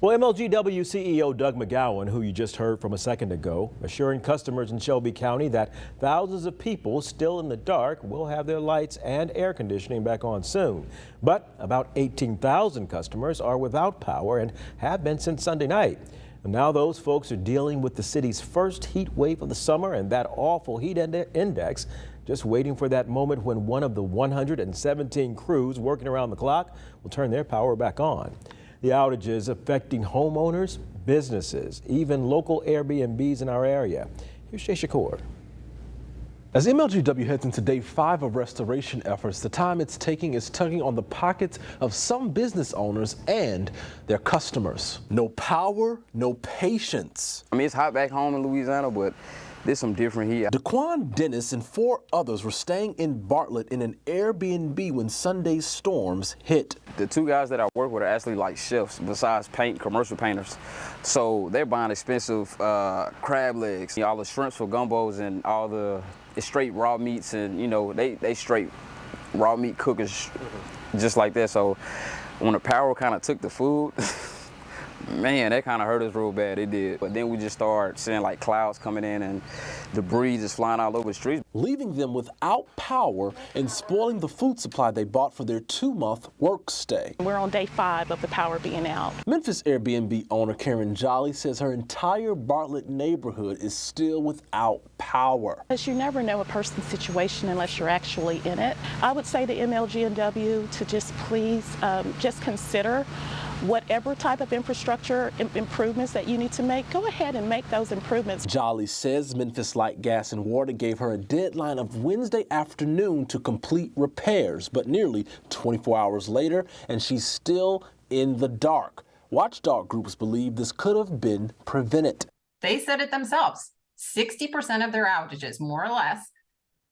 Well, MLGW CEO Doug McGowen, who you just heard from a second ago, assuring customers in Shelby County that thousands of people still in the dark will have their lights and air conditioning back on soon. But about 18,000 customers are without power and have been since Sunday night. And now those folks are dealing with the city's first heat wave of the summer and that awful heat index, just waiting for that moment when one of the 117 crews working around the clock will turn their power back on. The outages affecting homeowners, businesses, even local Airbnbs in our area. Here's Jay Shakur. As MLGW heads into day 5 of restoration efforts, the time it's taking is tugging on the pockets of some business owners and their customers. No power, no patience. I mean, it's hot back home in Louisiana, but there's some different heat. Daquan Dennis and 4 others were staying in Bartlett in an Airbnb when Sunday's storms hit. The 2 guys that I work with are actually like chefs besides commercial painters. So they're buying expensive crab legs, all the shrimps for gumbos and all the straight raw meats, and you know, they straight raw meat cookers just like that. So when the power kind of took the food, man, that kind of hurt us real bad. It did. But then we just started seeing like clouds coming in and debris just flying all over the streets, leaving them without power and spoiling the food supply they bought for their 2-month work stay. We're on day 5 of the power being out. Memphis Airbnb owner Karen Jolly says her entire Bartlett neighborhood is still without power. Because you never know a person's situation unless you're actually in it. I would say to MLGW to just please just consider whatever type of infrastructure improvements that you need to make, go ahead and make those improvements. Jolly says Memphis Light, Gas and Water gave her a deadline of Wednesday afternoon to complete repairs, but nearly 24 hours later, and she's still in the dark. Watchdog groups believe this could have been prevented. They said it themselves. 60% of their outages, more or less,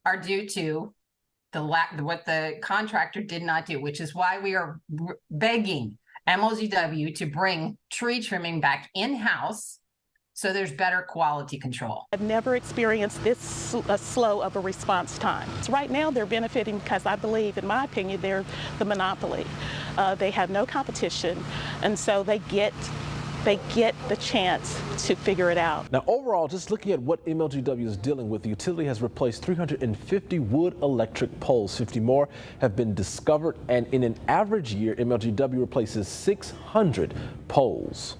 are due to what the contractor did not do, which is why we are begging MLGW to bring tree trimming back in-house so there's better quality control. I've never experienced this slow of a response time. So right now they're benefiting because I believe, in my opinion, they're the monopoly. They have no competition, and so they get the chance to figure it out. Now, overall, just looking at what MLGW is dealing with, the utility has replaced 350 wood electric poles. 50 more have been discovered, and in an average year, MLGW replaces 600 poles.